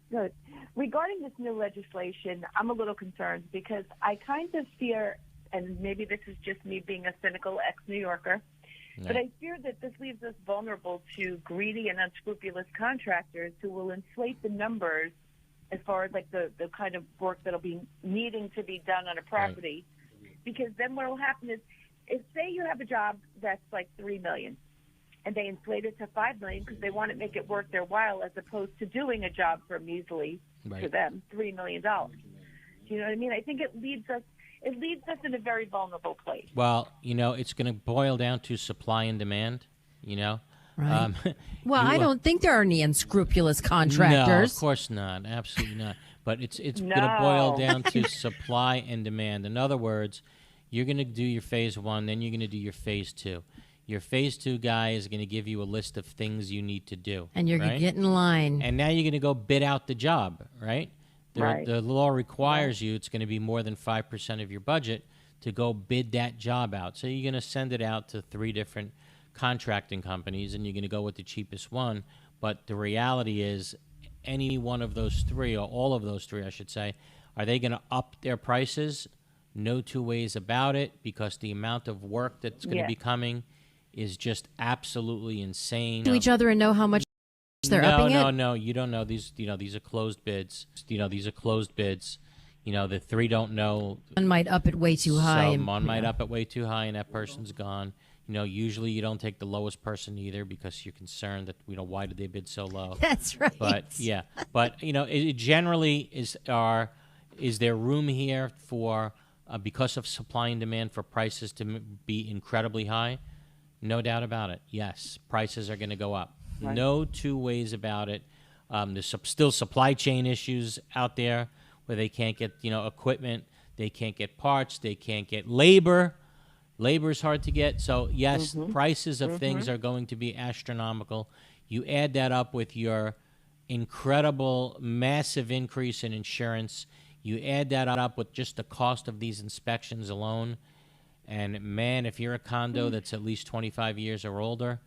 Good. Regarding this new legislation, I'm a little concerned because I kind of fear, and maybe this is just me being a cynical ex-New Yorker, but I fear that this leaves us vulnerable to greedy and unscrupulous contractors who will inflate the numbers as far as like the kind of work that'll be needing to be done on a property. Because then what will happen is, if say you have a job that's like $3 million, and they inflate it to $5 million because they want to make it worth their while, as opposed to doing a job for measly to them $3 million. Do you know what I mean? I think it leaves us in a very vulnerable place. Well, you know, it's going to boil down to supply and demand. You know. Right. Well, I don't think there are any unscrupulous contractors. No, of course not. Absolutely not. But it's going to boil down to supply and demand. In other words, you're going to do your phase 1, then you're going to do your phase 2. Your phase 2 guy is going to give you a list of things you need to do. And you're going to get in line. And now you're going to go bid out the job, right? The law requires you, it's going to be more than 5% of your budget to go bid that job out. So you're going to send it out to 3 different contracting companies, and you're going to go with the cheapest one. But the reality is, any one of those 3, or all of those 3, I should say, are they going to up their prices? No two ways about it, because the amount of work that's going to be coming is just absolutely insane. To each other and know how much They're upping it? No, you don't know. These are closed bids. The three don't know. One might up it way too high. One might up it way too high, and that person's gone. Usually you don't take the lowest person either because you're concerned that, why did they bid so low? That's right. But it generally is there room here for, because of supply and demand, for prices to be incredibly high? No doubt about it. Yes, prices are going to go up. Right. No two ways about it. There's still supply chain issues out there where they can't get, equipment, they can't get parts, they can't get labor. Labor is hard to get. So, yes, prices of things are going to be astronomical. You add that up with your incredible, massive increase in insurance. You add that up with just the cost of these inspections alone. And, man, if you're a condo that's at least 25 years or older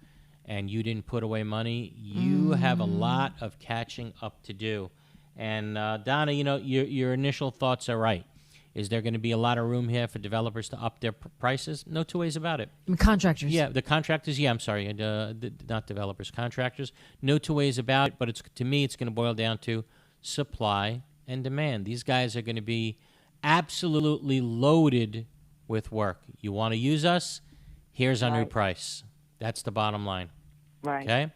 and you didn't put away money, you have a lot of catching up to do. And, Donna, your initial thoughts are right. Is there going to be a lot of room here for developers to up their prices? No two ways about it. Contractors. Yeah, the contractors. Yeah, I'm sorry, not developers. Contractors. No two ways about it. But to me, it's going to boil down to supply and demand. These guys are going to be absolutely loaded with work. You want to use us? Here's our new price. That's the bottom line. Right. Okay?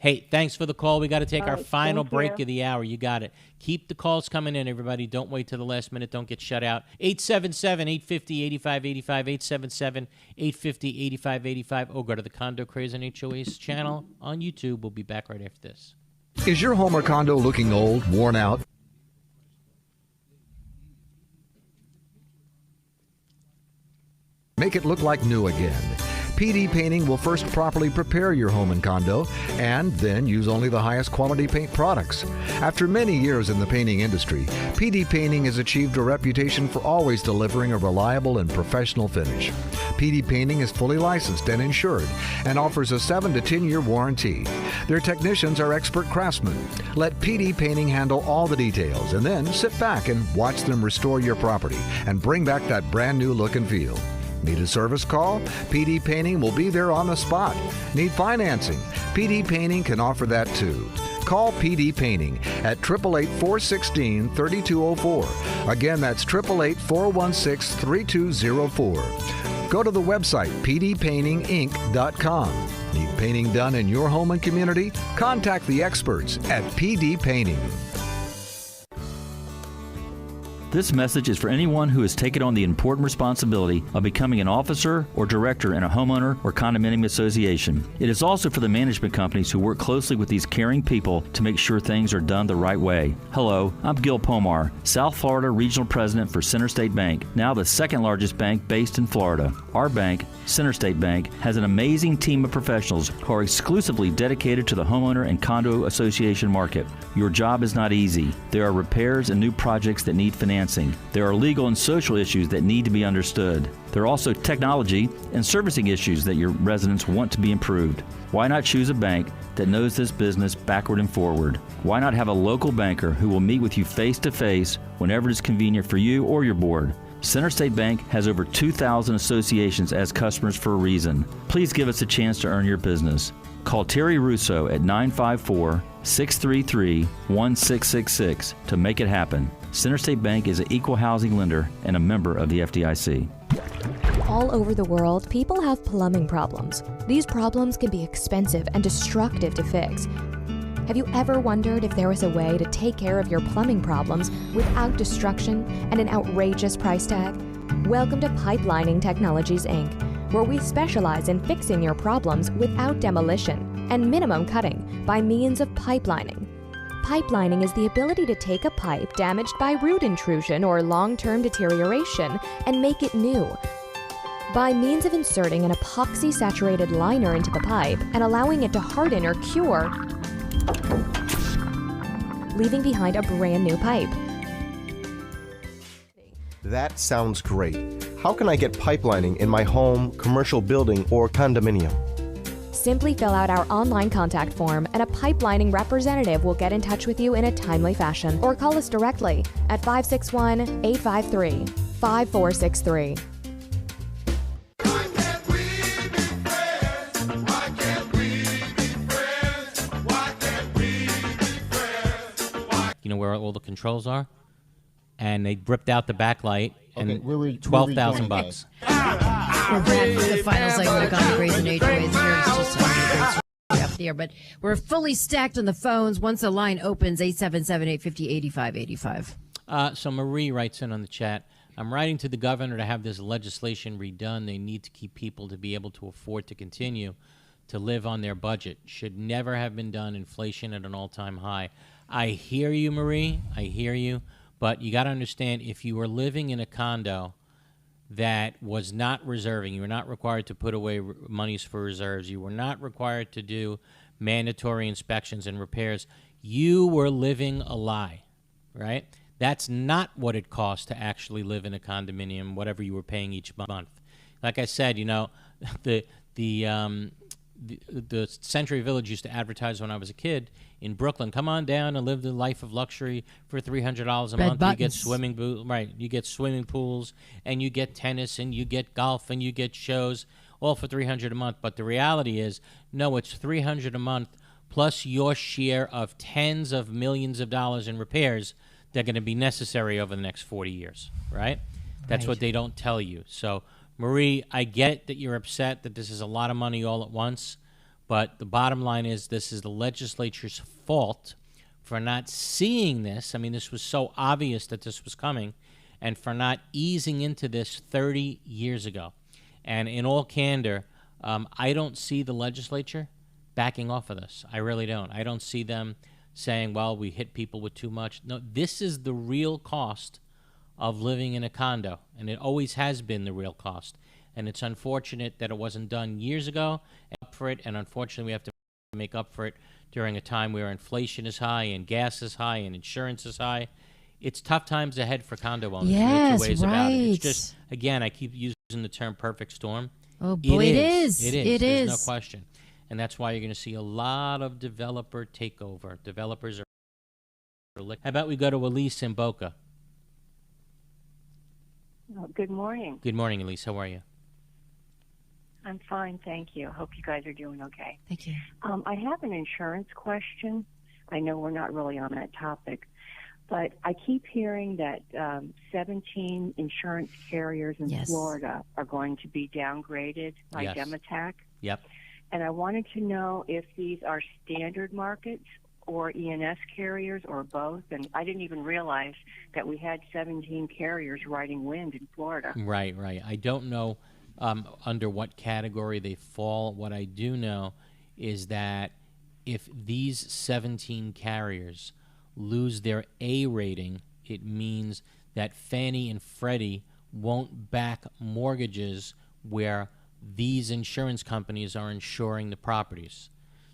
Hey, thanks for the call. We got to take our right, final thank break you. of the hour. You got it. Keep the calls coming in, everybody. Don't wait till the last minute. Don't get shut out. 877-850-8585, 877-850-8585, or go to the Condo, Craze, and HOAs channel on YouTube. We'll be back right after this. Is your home or condo looking old, worn out? Make it look like new again. PD Painting will first properly prepare your home and condo and then use only the highest quality paint products. After many years in the painting industry, PD Painting has achieved a reputation for always delivering a reliable and professional finish. PD Painting is fully licensed and insured and offers a 7 to 10-year warranty. Their technicians are expert craftsmen. Let PD Painting handle all the details and then sit back and watch them restore your property and bring back that brand new look and feel. Need a service call? PD Painting will be there on the spot. Need financing? PD Painting can offer that too. Call PD Painting at 888-416-3204. Again, that's 888-416-3204. Go to the website pdpaintinginc.com. Need painting done in your home and community? Contact the experts at PD Painting. This message is for anyone who has taken on the important responsibility of becoming an officer or director in a homeowner or condominium association. It is also for the management companies who work closely with these caring people to make sure things are done the right way. Hello, I'm Gil Pomar, South Florida Regional President for Center State Bank, now the second largest bank based in Florida. Our bank, Center State Bank, has an amazing team of professionals who are exclusively dedicated to the homeowner and condo association market. Your job is not easy. There are repairs and new projects that need financing. There are legal and social issues that need to be understood. There are also technology and servicing issues that your residents want to be improved. Why not choose a bank that knows this business backward and forward? Why not have a local banker who will meet with you face to face whenever it is convenient for you or your board? Center State Bank has over 2,000 associations as customers for a reason. Please give us a chance to earn your business. Call Terry Russo at 954-633-1666 to make it happen. Center State Bank is an equal housing lender and a member of the FDIC. All over the world, people have plumbing problems. These problems can be expensive and destructive to fix. Have you ever wondered if there was a way to take care of your plumbing problems without destruction and an outrageous price tag? Welcome to Pipelining Technologies, Inc., where we specialize in fixing your problems without demolition and minimum cutting by means of pipelining. Pipelining is the ability to take a pipe damaged by root intrusion or long-term deterioration and make it new. By means of inserting an epoxy-saturated liner into the pipe and allowing it to harden or cure, leaving behind a brand new pipe. That sounds great. How can I get pipelining in my home, commercial building, or condominium? Simply fill out our online contact form and a pipelining representative will get in touch with you in a timely fashion. Or call us directly at 561-853-5463. where all the controls are, and they ripped out the backlight and Okay, where $12,000. We're back for the final segment of Condo, Craze, and HOAs. Here's just up there, but we're fully stacked on the phones. Once the line opens, 877-850-8585. So Marie writes in on the chat, I'm writing to the governor to have this legislation redone. They need to keep people to be able to afford to continue to live on their budget. Should never have been done. Inflation at an all-time high. I hear you, Marie. I hear you. But you got to understand, if you were living in a condo that was not reserving, you were not required to put away monies for reserves, you were not required to do mandatory inspections and repairs, you were living a lie, right? That's not what it costs to actually live in a condominium, whatever you were paying each month. Like I said, you know, the Century Village used to advertise when I was a kid in Brooklyn, come on down and live the life of luxury for $300 a month. You get you get swimming pools, and you get tennis, and you get golf, and you get shows, all for $300 a month. But the reality is, no, it's $300 a month plus your share of tens of millions of dollars in repairs that are going to be necessary over the next 40 years, right? That's what they don't tell you. So, Marie, I get that you're upset that this is a lot of money all at once, but the bottom line is this is the legislature's fault for not seeing this. I mean, this was so obvious that this was coming, and for not easing into this 30 years ago. And in all candor, I don't see the legislature backing off of this. I really don't. I don't see them saying, well, we hit people with too much. No, this is the real cost of living in a condo, and it always has been the real cost. And it's unfortunate that it wasn't done years ago and unfortunately we have to make up for it during a time where inflation is high and gas is high and insurance is high. It's tough times ahead for condo owners. Yes, no 2 ways right. about it. It's just, again, I keep using the term perfect storm. Oh, boy, it is. It is. It There's is. no question. And that's why you're going to see a lot of developer takeover. Developers are... How about we go to Elise in Boca? Good morning. Good morning, Elise. How are you? I'm fine, thank you. Hope you guys are doing okay. Thank you. I have an insurance question. I know we're not really on that topic, but I keep hearing that 17 insurance carriers in Florida are going to be downgraded by Dematac. Yep. And I wanted to know if these are standard markets or E&S carriers or both. And I didn't even realize that we had 17 carriers riding wind in Florida. Right. I don't know under what category they fall. What I do know is that if these 17 carriers lose their A rating, it means that Fannie and Freddie won't back mortgages where these insurance companies are insuring the properties.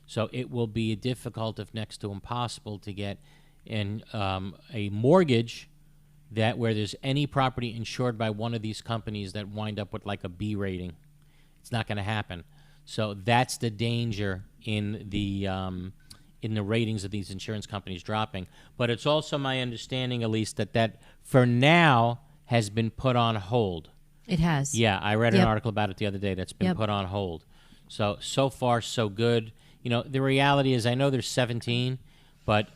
So it will be difficult, if next to impossible, to get a mortgage that where there's any property insured by one of these companies that wind up with like a B rating. It's not going to happen. So that's the danger in the ratings of these insurance companies dropping. But it's also my understanding, at least, that for now has been put on hold. It has. Yeah, I read an article about it the other day that's been put on hold. So far, so good. You know, the reality is I know there's 17, but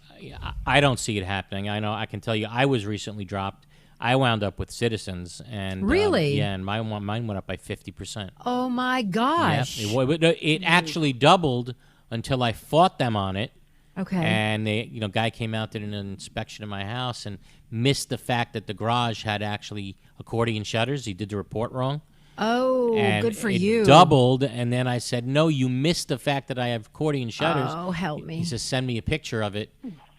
I don't see it happening. I know I can tell you I was recently dropped. I wound up with Citizens. And really? And mine went up by 50%. Oh, my gosh. Yeah, it actually doubled until I fought them on it. Okay. And guy came out, did an inspection of my house and missed the fact that the garage had actually accordion shutters. He did the report wrong. Oh, and good for it you. Doubled, and then I said, no, you missed the fact that I have accordion shutters. Oh, help me. He says, send me a picture of it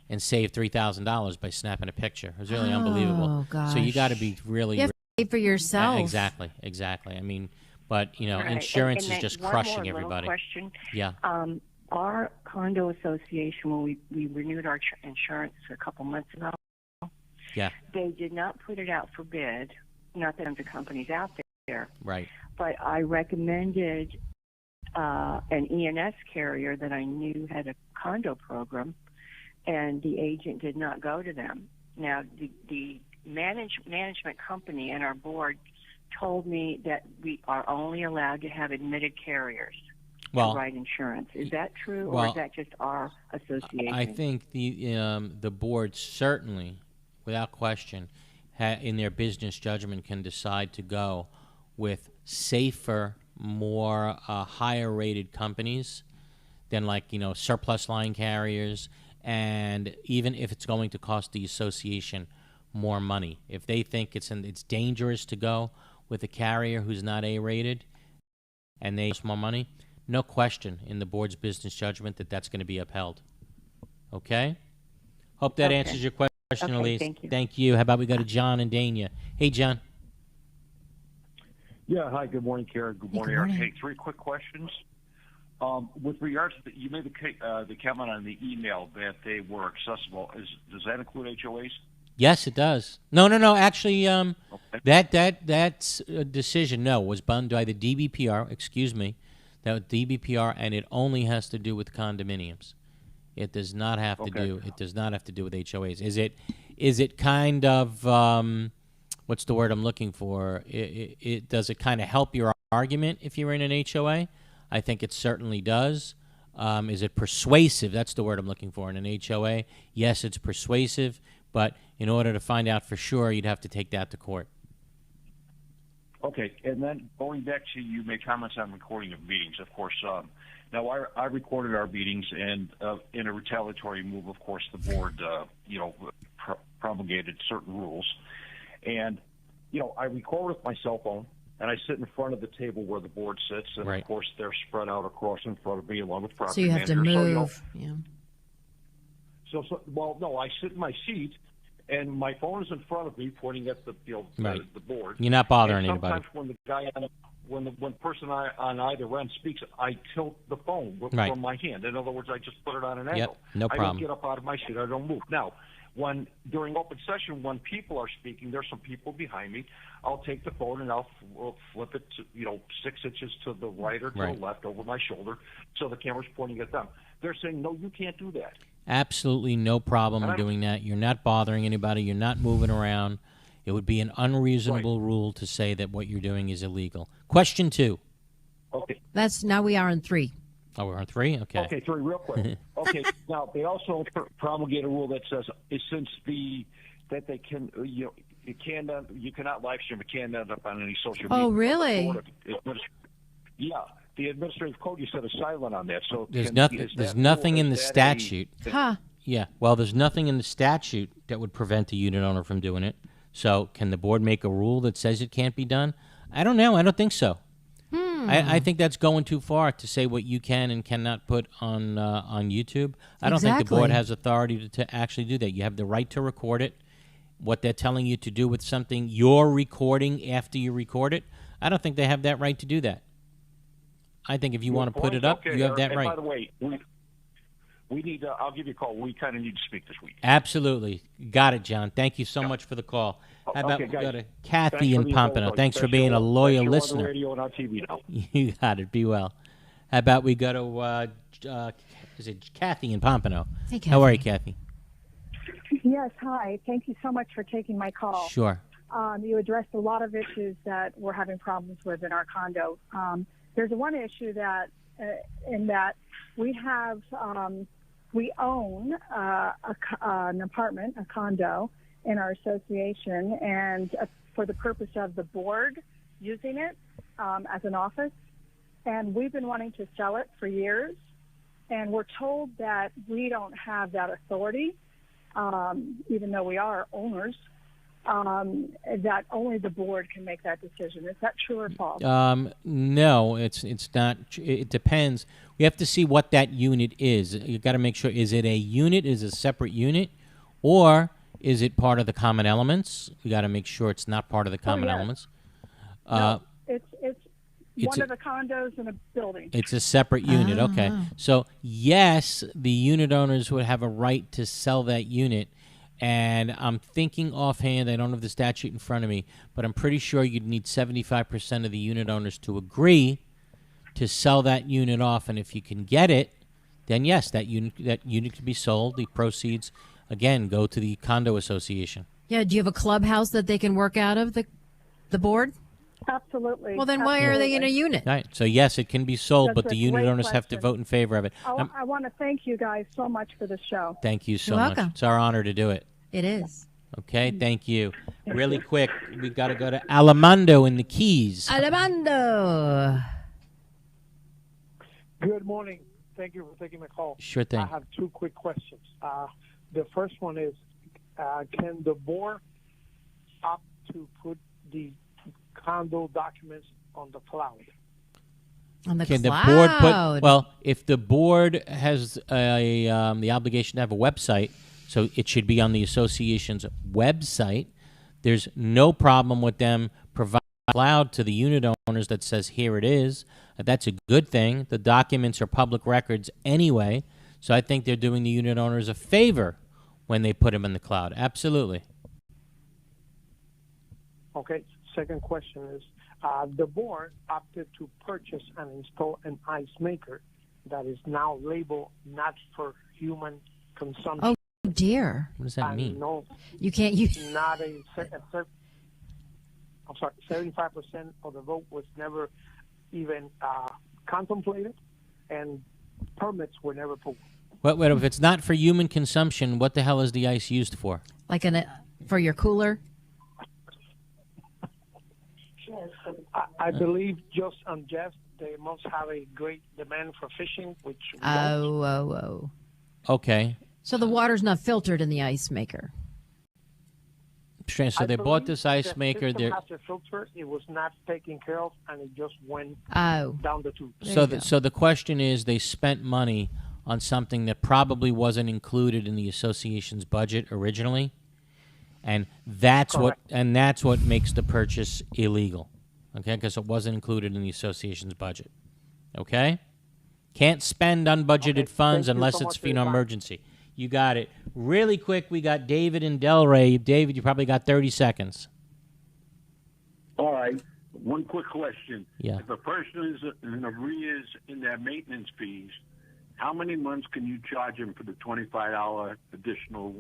and save $3,000 by snapping a picture. It was really unbelievable. Gosh. So you got to be really... You have to pay for yourself. Exactly. I mean, but, Right. insurance and is just one crushing more everybody. Question. Yeah. Our condo association, when we renewed our insurance a couple months ago, they did not put it out for bid. Not that there's companies out there. Right. But I recommended an E&S carrier that I knew had a condo program, and the agent did not go to them. Now, the management company and our board told me that we are only allowed to have admitted carriers. to write insurance. Is that true, or well, is that just our association? I think the board certainly, without question, in their business judgment, can decide to go with safer, more higher-rated companies than surplus line carriers, and even if it's going to cost the association more money. If they think it's dangerous to go with a carrier who's not A-rated and they cost more money, no question in the board's business judgment that's going to be upheld. Okay? Hope that answers your question, Elise. Thank you. Thank you. How about we go to John and Dania? Hey, John. Yeah, hi, good morning, Karen. Good morning, Eric. Hey, 3 quick questions. With regards to you made the comment on the email that they were accessible. Does that include HOAs? Yes, it does. No. Actually, that decision was done by the DBPR. Excuse me, that was DBPR, and it only has to do with condominiums. It does not have to do. It does not have to do with HOAs. Is it kind of what's the word I'm looking for? Does it kind of help your argument if you're in an HOA? I think it certainly does. Is it persuasive? That's the word I'm looking for in an HOA. Yes, it's persuasive, but in order to find out for sure, you'd have to take that to court. Okay, and then going back to you made comments on recording of meetings, of course. Now, I recorded our meetings, and in a retaliatory move, of course, the board, promulgated certain rules. And, I record with my cell phone, and I sit in front of the table where the board sits, and, of course, they're spread out across in front of me along with property So you have to managers. move. Well, no, I sit in my seat, and my phone is in front of me, pointing at the the board. You're not bothering and anybody. Sometimes when the guy when the person on either end speaks, I tilt the phone from my hand. In other words, I just put it on an angle. No problem. I don't get up out of my seat. I don't move. Now, during open session, when people are speaking, there's some people behind me. I'll take the phone and I'll flip it to 6 inches to the right or to the left over my shoulder, so the camera's pointing at them. They're saying, no, you can't do that. Absolutely no problem in doing that. You're not bothering anybody. You're not moving around. It would be an unreasonable rule to say that what you're doing is illegal. Question 2. Okay. Now we are on 3. Oh, we're on 3? Okay. Okay, 3 real quick. Okay, now they also promulgate a rule that says that they can you cannot live stream. It can't end up on any social media. Oh, really? Yeah. The administrative code, you said, is silent on that. So there's nothing in the statute. Yeah. Well, there's nothing in the statute that would prevent a unit owner from doing it. So can the board make a rule that says it can't be done? I don't know. I don't think so. I think that's going too far to say what you can and cannot put on YouTube. I don't think the board has authority to actually do that. You have the right to record it. What they're telling you to do with something you're recording after you record it, I don't think they have that right to do that. I think if you want to put it up, you have that right. By the way, we need. I'll give you a call. We kind of need to speak this week. Absolutely, got it, John. Thank you so much for the call. How about we go to Kathy in Pompano? Thanks for being a loyal listener. On the radio and on TV now. You got it. Be well. How about we go to is it Kathy in Pompano? Hey, Kathy. How are you, Kathy? Yes, hi. Thank you so much for taking my call. Sure. You addressed a lot of issues that we're having problems with in our condo. There's one issue that in that we have we own an apartment, a condo, in our association, and for the purpose of the board using it as an office. And we've been wanting to sell it for years, and we're told that we don't have that authority, even though we are owners. That only the board can make that decision. Is that true or false? No, it's not. It depends. We have to see what that unit is. You've got to make sure, is it a unit, is it a separate unit, or is it part of the common elements? We got to make sure it's not part of the common elements. No, it's one of the condos in a building. It's a separate unit, okay. So, yes, the unit owners would have a right to sell that unit. And I'm thinking offhand, I don't have the statute in front of me, but I'm pretty sure you'd need 75% of the unit owners to agree to sell that unit off. And if you can get it, then yes, that unit could be sold. The proceeds, again, go to the condo association. Yeah, do you have a clubhouse that they can work out of, the board? Absolutely. Well, then why are they in a unit? Right. So yes, it can be sold, That's but a the unit great owners have to question. vote in favor of it. I want to thank you guys so much for the show. Thank you so You're much. welcome. It's our honor to do it. It is. Okay, thank you. Really quick, we got to go to Alamando in the Keys. Alamando. Good morning. Thank you for taking my call. Sure thing. I have two quick questions. The first one is, can the board opt to put the condo documents on the cloud? On the Can cloud. the board put? Well, if the board has the obligation to have a website, so it should be on the association's website. There's no problem with them providing a cloud to the unit owners that says here it is. That's a good thing. The documents are public records anyway, so I think they're doing the unit owners a favor when they put them in the cloud. Absolutely. Okay. Second question is, the board opted to purchase and install an ice maker that is now labeled not for human consumption. Oh, dear. What does that mean? No, You can't use. not I'm sorry, 75% of the vote was never even contemplated, and permits were never pulled. Wait, if it's not for human consumption, what the hell is the ice used for? Like for your cooler? I believe just unjust. They must have a great demand for fishing, which we don't. Oh. Okay. So the water's not filtered in the ice maker. Strange. So I they bought believe this ice the maker. system They're has a filter. It was not taken care of, and it just went Oh. down the tube. so the question is, they spent money on something that probably wasn't included in the association's budget originally, and that's what makes the purchase illegal. Okay, because it wasn't included in the association's budget. Okay, can't spend unbudgeted funds Thank you unless so it's much for your time. emergency. You got it. Really quick, we got David in Delray. David, you probably got 30 seconds. All right. One quick question. Yeah. If a person is in arrears in their maintenance fees, how many months can you charge them for the $25 additional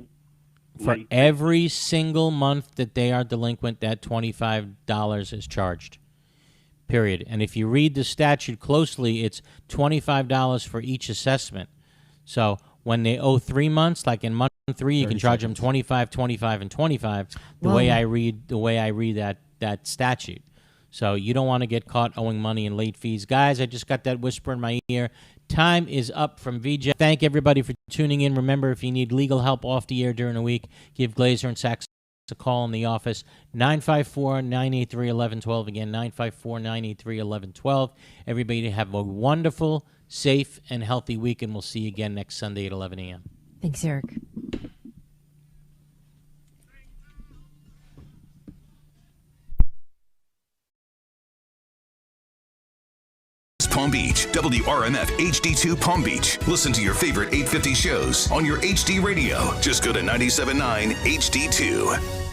For late? every single month that they are delinquent, that $25 is charged. Period. And if you read the statute closely, it's $25 for each assessment. So when they owe 3 months, like in month 3, you can charge them 25, 25, and 25. The way I read that statute. So you don't want to get caught owing money in late fees. Guys, I just got that whisper in my ear. Time is up from VJ. Thank everybody for tuning in. Remember, if you need legal help off the air during the week, give Glazer and Sachs a call in the office, 954-983-1112. Again, 954-983-1112. Everybody have a wonderful, safe, and healthy week, and we'll see you again next Sunday at 11 a.m. Thanks, Eric. Palm Beach, WRMF HD2 Palm Beach. Listen to your favorite 850 shows on your HD radio. Just go to 97.9 HD2.